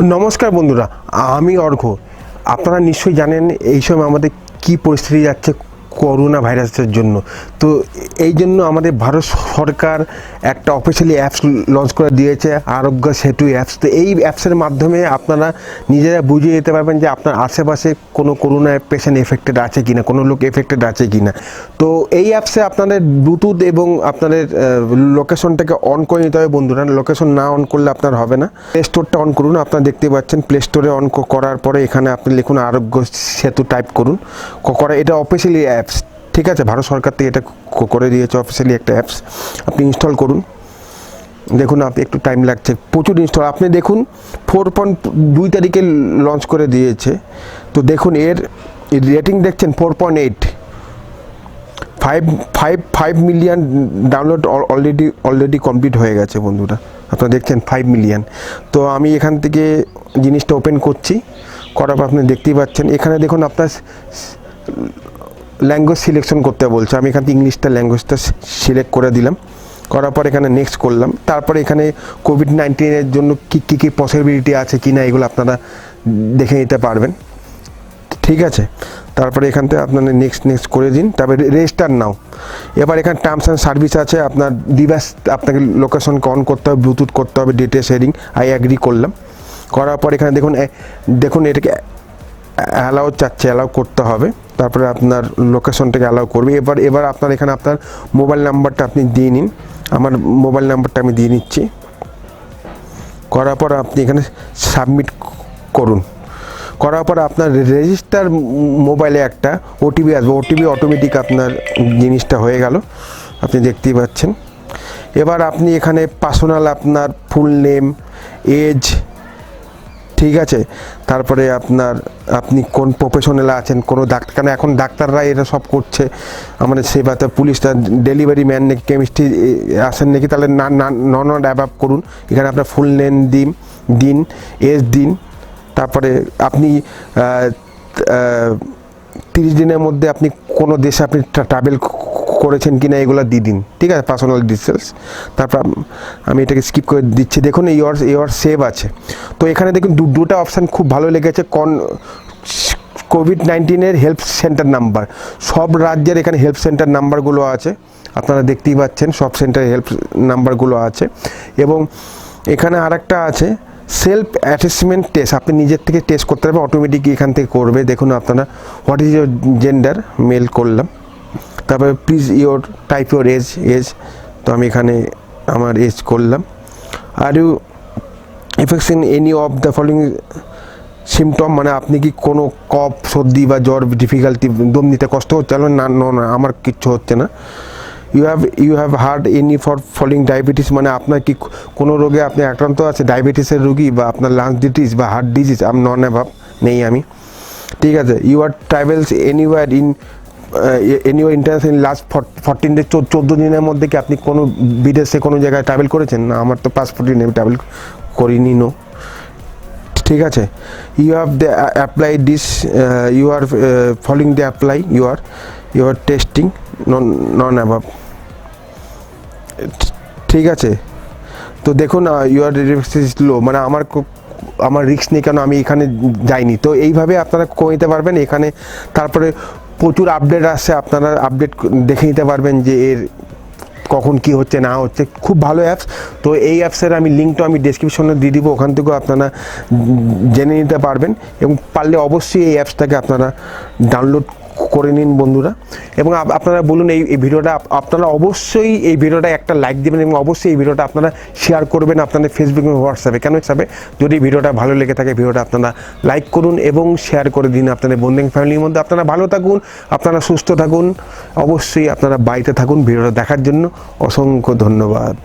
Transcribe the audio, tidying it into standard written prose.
নমস্কার বন্ধুরা, আমি অর্ঘ্য। আপনারা নিশ্চয়ই জানেন এই সময় আমাদের কী পরিস্থিতি যাচ্ছে করোনা ভাইরাসের জন্য। তো এই জন্য আমাদের ভারত সরকার একটা অফিসিয়ালি অ্যাপস লঞ্চ করে দিয়েছে, আরোগ্য সেতু অ্যাপস। তো এই অ্যাপসের মাধ্যমে আপনারা নিজেরা বুঝে যেতে পারবেন যে আপনার আশেপাশে কোনো করোনা পেশেন্ট এফেক্টেড আছে কি না, কোনো লোক এফেক্টেড আছে কি না। তো এই অ্যাপসে আপনাদের ব্লুটুথ এবং আপনাদের লোকেশনটাকে অন করে নিতে হবে বন্ধুরা। লোকেশন না অন করলে আপনার হবে না। প্লে স্টোরটা অন করুন। আপনারা দেখতে পাচ্ছেন প্লে স্টোরে অন করার পরে এখানে আপনি লিখুন আরোগ্য সেতু, টাইপ করুন। এটা অফিসিয়ালি অ্যাপস, ঠিক আছে? ভারত সরকার থেকে এটা করে দিয়েছে অফিসিয়ালি একটা অ্যাপস। আপনি ইনস্টল করুন। দেখুন আপনি একটু টাইম লাগছে, প্রচুর ইনস্টল। আপনি দেখুন 4.2 তারিখে লঞ্চ করে দিয়েছে। তো দেখুন এর রেটিং দেখছেন 4.8, 5 মিলিয়ন ডাউনলোড অলরেডি কমপ্লিট হয়ে গেছে বন্ধুরা। আপনারা দেখছেন 5 মিলিয়ন। তো আমি এখান থেকে জিনিসটা ওপেন করছি। করার পর আপনি দেখতেই পাচ্ছেন এখানে দেখুন আপনার ল্যাঙ্গুয়েজ সিলেকশন করতে বলছে। আমি এখান থেকে ইংলিশটা ল্যাঙ্গুয়েজটা সিলেক্ট করে দিলাম। করার পর এখানে নেক্সট করলাম। তারপরে এখানে কোভিড-19-এর জন্য কী পসিবিলিটি আছে কি না এগুলো আপনারা দেখে নিতে পারবেন, ঠিক আছে? তারপরে এখান থেকে আপনারা নেক্সট করে দিন। তারপরে রেজিস্টার নাও। এবার এখানে টার্মস অ্যান্ড সার্ভিস আছে। আপনার ডিভাইস, আপনাকে লোকেশনকে অন করতে হবে, ব্লুটুথ করতে হবে, ডেটা শেয়ারিং, আই অ্যাগ্রি করলাম। করার পর এখানে দেখুন এটাকে অ্যালাউ চাচ্ছে, অ্যালাউ করতে হবে। তারপরে আপনার লোকেশনটাকে অ্যালাউ করবে। এবার আপনার এখানে আপনার মোবাইল নাম্বারটা আপনি দিয়ে নিন। আমার মোবাইল নাম্বারটা আমি দিয়ে নিচ্ছি। করার পর আপনি এখানে সাবমিট করুন। করার পর আপনার রেজিস্টার মোবাইলে একটা ওটিপি আসবে। ওটিপি অটোমেটিক আপনার জিনিসটা হয়ে গেল, আপনি দেখতেই পাচ্ছেন। এবার আপনি এখানে পার্সোনাল আপনার ফুল নেম, এজ, ঠিক আছে? তারপরে আপনি কোন প্রফেশনালে আছেন, কোনো ডাক্তার, কেন এখন ডাক্তাররা এটা সব করছে আমাদের সেবাতে। পুলিশটা ডেলিভারি ম্যান নাকি, কেমিস্ট্রি আসেন নাকি, তাহলে নন অ্যাবাব করুন। এখানে আপনার ফুল নেম দিন, এজ দিন। তারপরে আপনি 30 দিনের মধ্যে আপনি কোনো দেশে আপনি ট্রাভেল করেছেন কিনা এগুলো দিয়ে দিন, ঠিক আছে? Personal details. তারপর আমি এটাকে স্কিপ করে দিচ্ছি। দেখুন ইওর সেভ আছে। তো এখানে দেখুন দুটো অপশান খুব ভালো লেগেছে। কোভিড-19-এর হেল্প সেন্টার নাম্বার, সব রাজ্যের এখানে হেল্প সেন্টার নাম্বারগুলো আছে। আপনারা দেখতেই পাচ্ছেন সব সেন্টারের হেল্প নাম্বারগুলো আছে। এবং এখানে আরেকটা আছে সেলফ অ্যাসেসমেন্ট টেস্ট। আপনি নিজের থেকে টেস্ট করতে পারবেন, অটোমেটিক এখান থেকে করবে। দেখুন আপনারা what is your gender, male করলাম। তারপরে প্লিজ টাইপ ইউর এজ। তো আমি এখানে আমার এজ করলাম। Are you effects in any of the following symptom, মানে আপনি কি কোনো কফ, সর্দি বা জ্বর, ডিফিকাল্টি, দম নিতে কষ্ট হচ্ছে? না, আমার কিচ্ছু হচ্ছে না। You have heard any for following diabetes, মানে আপনার কি কোনো রোগে আপনি আক্রান্ত আছে, ডায়াবেটিসের রোগী বা আপনার লাংস ডিজিজ বা হার্ট ডিজিজ? নন অ্যাভাব, নেই আমি, ঠিক আছে? You are travels anywhere international last 14 day, 14 দিনের মধ্যে কি আপনি কোনো বিদেশে কোনো জায়গায় ট্রাভেল করেছেন? না, আমার তো পাসপোর্টই নেই, ট্রাভেল করিনি, নো, ঠিক আছে? You have the apply this, you are following the apply, you are testing, non অ্যাভাব, ঠিক আছে? তো দেখুন ইউর রিস্ক ইজ লো, মানে আমার রিস্ক নেই, কেন আমি এখানে যাইনি। তো এইভাবে আপনারা করে নিতে পারবেন এখানে। তারপরে প্রচুর আপডেট আসছে, আপনারা আপডেট দেখে নিতে পারবেন যে এর কখন কি হচ্ছে না হচ্ছে। খুব ভালো অ্যাপস। তো এই অ্যাপসের আমি লিঙ্কটা আমি ডেসক্রিপশনে দিয়ে দিব, ওখান থেকেও আপনারা জেনে নিতে পারবেন। এবং পারলে অবশ্যই এই অ্যাপসটাকে আপনারা ডাউনলোড করে নিন বন্ধুরা। এবং আপনারা বলুন এই ভিডিওটা, আপনারা অবশ্যই এই ভিডিওটা একটা লাইক দেবেন এবং অবশ্যই এই ভিডিওটা আপনারা শেয়ার করবেন আপনাদের ফেসবুক এবং হোয়াটসঅ্যাপে। কেন হিসাবে, যদি ভিডিওটা ভালো লেগে থাকে ভিডিওটা আপনারা লাইক করুন এবং শেয়ার করে দিন আপনাদের বন্ধু ফ্যামিলির মধ্যে। আপনারা ভালো থাকুন, আপনারা সুস্থ থাকুন, অবশ্যই আপনারা বাড়িতে থাকুন। ভিডিওটা দেখার জন্য অসংখ্য ধন্যবাদ।